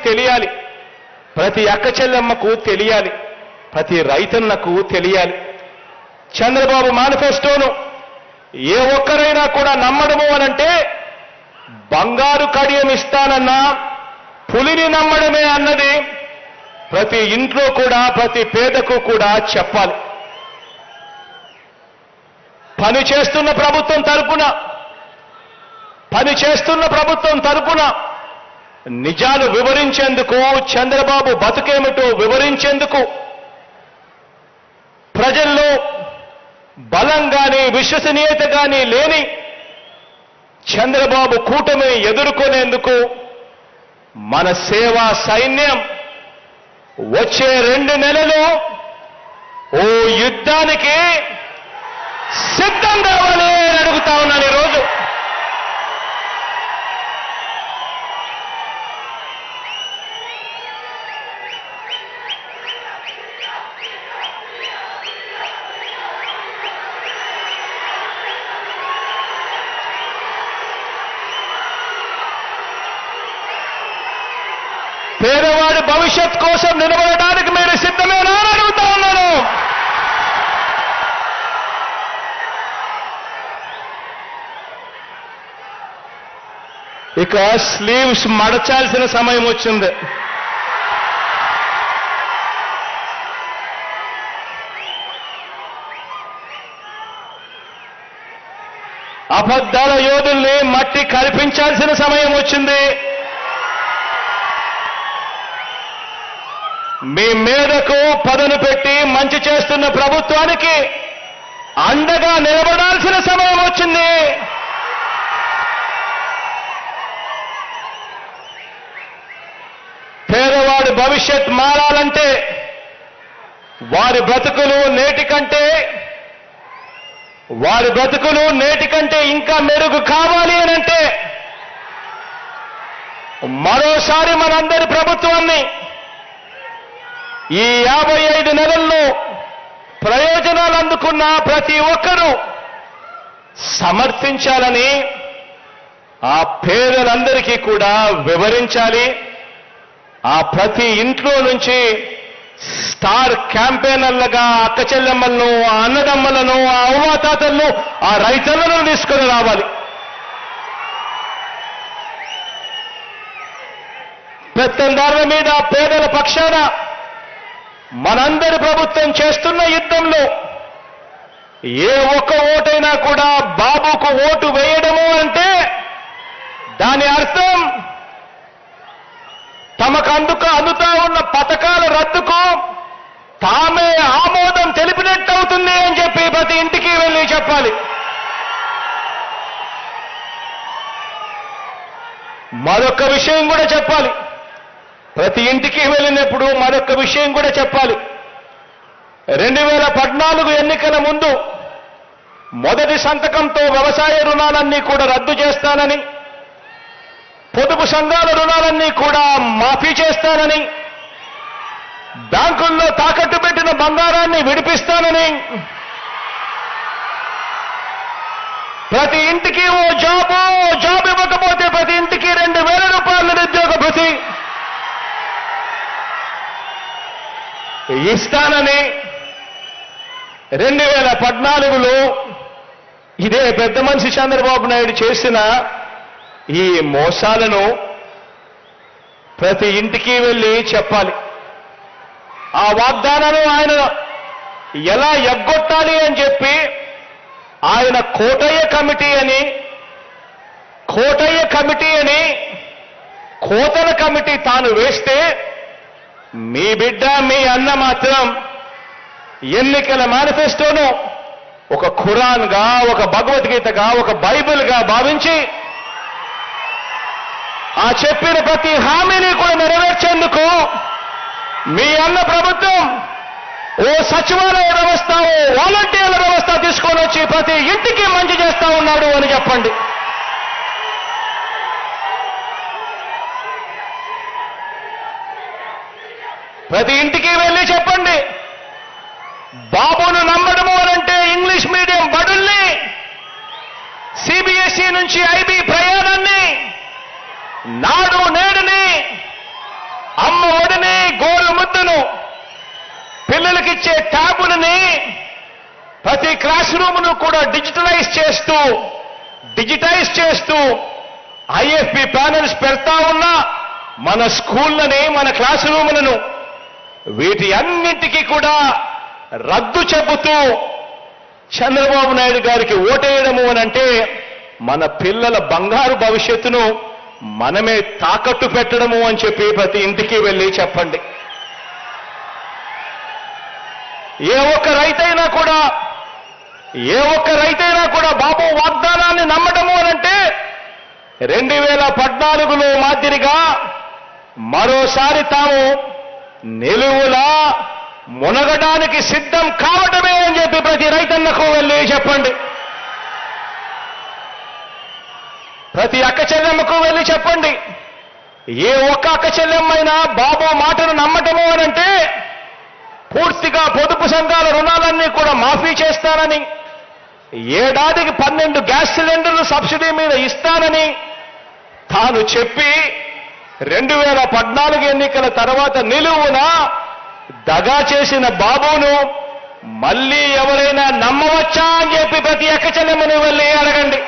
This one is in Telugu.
తెలియాలి, ప్రతి అక్క చెల్లెమ్మకు తెలియాలి, ప్రతి రైతన్నకు తెలియాలి. చంద్రబాబు మేనిఫెస్టోను ఏ ఒక్కరైనా కూడా నమ్మడము అనంటే బంగారు కడియం ఇస్తానన్నా పులిని నమ్మడమే అన్నది ప్రతి ఇంట్లో కూడా ప్రతి పేదకు కూడా చెప్పాలి. పనిచేస్తున్న ప్రభుత్వం తరపున నిజాలు వివరించేందుకు, చంద్రబాబు బతుకేమిటో వివరించేందుకు, ప్రజల్లో బలం గాని విశ్వసనీయత గాని లేని చంద్రబాబు కూటమిని ఎదుర్కొనేందుకు మన సేవా సైన్యం వచ్చే 2 నెలలు ఓ యుద్ధానికి సిద్ధం కావాలి అని అడుగుతా ఉన్నాను ఈరోజు. పేదవాడి భవిష్యత్ కోసం నిలబడడానికి మీరు సిద్ధమేనా అని అడుగుతా ఉన్నాను. ఇక స్లీవ్స్ మడచాల్సిన సమయం వచ్చింది. అబద్ధాల యోధుల్ని మట్టి కల్పించాల్సిన సమయం వచ్చింది. మీ మీదకు పదును పెట్టి మంచి చేస్తున్న ప్రభుత్వానికి అండగా నిలబడాల్సిన సమయం వచ్చింది. పేదవాడి భవిష్యత్ మారాలంటే, వారి బ్రతుకులు నేటి కంటే ఇంకా మెరుగు కావాలి అనంటే మరోసారి మనందరి ప్రభుత్వాన్ని ఈ 55 నెలల్లో ప్రయోజనాలు అందుకున్న ప్రతి ఒక్కరూ సమర్థించాలని, ఆ పేదలందరికీ కూడా వివరించాలి. ఆ ప్రతి ఇంట్లో నుంచి స్టార్ క్యాంపెయినర్లుగా అక్క చెల్లెమ్మలను, ఆ అన్నదమ్మలను, ఆ అవ్వాతాతలను, ఆ రైతులను తీసుకొని రావాలి. పెత్తందారుల మీద పేదల పక్షాన మనందరి ప్రభుత్వం చేస్తున్న యుద్ధంలో ఏ ఒక్క ఓటైనా కూడా బాబుకు ఓటు వేయడము అంటే దాని అర్థం తమకు అందుతా ఉన్న పథకాల రద్దుకు తామే ఆమోదం తెలిపినట్టు అవుతుంది అని చెప్పి ప్రతి ఇంటికి వెళ్ళి చెప్పాలి. మరొక విషయం కూడా చెప్పాలి. ప్రతి ఇంటికి వెళ్ళినప్పుడు మరొక విషయం కూడా చెప్పాలి. 2014 ఎన్నికల ముందు మొదటి సంతకంతో వ్యవసాయ రుణాలన్నీ కూడా రద్దు చేస్తానని, పొదుపు సంఘాల రుణాలన్నీ కూడా మాఫీ చేస్తానని, బ్యాంకుల్లో తాకట్టు పెట్టిన బంగారాన్ని విడిపిస్తానని, ప్రతి ఇంటికి ఓ జాబ్ ఇవ్వకపోతే ప్రతి ఇంటికి 2,000 రూపాయల నిరుద్యోగ భృతి ఇస్తానని 2014లో ఇదే పెద్ద మనిషి చంద్రబాబు నాయుడు చేసిన ఈ మోసాలను ప్రతి ఇంటికి వెళ్ళి చెప్పాలి. ఆ వాగ్దానాలు ఆయన ఎలా ఎగ్గొట్టాలి అని చెప్పి ఆయన కోటయ్య కమిటీ అని కోతల కమిటీ తాను వేస్తే, మీ బిడ్డ మీ అన్న మాత్రం ఎన్నికల మేనిఫెస్టోను ఒక ఖురాన్గా, ఒక భగవద్గీతగా, ఒక బైబిల్గా భావించి ఆ చెప్పిన ప్రతి హామీని కూడా నెరవేర్చేందుకు మీ అన్న ప్రభుత్వం ఓ సచివాలయ వ్యవస్థ, ఓ వాలంటీర్ల వ్యవస్థ తీసుకొని వచ్చి ప్రతి ఇంటికి మంచి చేస్తా ఉన్నాడు అని చెప్పండి. ప్రతి ఇంటికి వెళ్ళి చెప్పండి. బాబును నమ్మడము అనంటే ఇంగ్లీష్ మీడియం బడుల్ని, సిబిఎస్ఈ నుంచి ఐబీ ప్రయాణాన్ని, నాడు నేడుని, ఇచ్చే ట్యాబులని ప్రతి క్లాస్ రూమ్ను కూడా డిజిటైజ్ చేస్తూ ఐఎఫ్పి ప్యానెల్స్ పెడతా ఉన్న మన స్కూళ్ళని, మన క్లాస్ రూములను వీటి అన్నింటికీ కూడా రద్దు చెబుతూ చంద్రబాబు నాయుడు గారికి ఓటేయడము అనంటే మన పిల్లల బంగారు భవిష్యత్తును మనమే తాకట్టు పెట్టడము అని చెప్పి ప్రతి ఇంటికి వెళ్ళి చెప్పండి. ఏ ఒక్క రైతైనా కూడా బాబు వాగ్దానాన్ని నమ్మటము అనంటే 2014లో మాదిరిగా మరోసారి తాము నిలువులా మునగడానికి సిద్ధం కావటమే అని చెప్పి ప్రతి రైతన్నకు వెళ్ళి చెప్పండి. ప్రతి అక్క చెల్లెమ్మకు వెళ్ళి చెప్పండి. ఏ ఒక్క అక్క చెల్లెమ్మైనా బాబు మాటను నమ్మటము అనంటే పూర్తిగా పొదుపు సంఘాల రుణాలన్నీ కూడా మాఫీ చేస్తానని, ఏడాదికి 12 గ్యాస్ సిలిండర్లు సబ్సిడీ మీద ఇస్తానని తాను చెప్పి 2014 ఎన్నికల తర్వాత నిలువున దగా చేసిన బాబును మళ్ళీ ఎవరైనా నమ్మవచ్చా అని చెప్పి ప్రతి అక్క చెల్లెమ్మని వెళ్ళి అడగండి.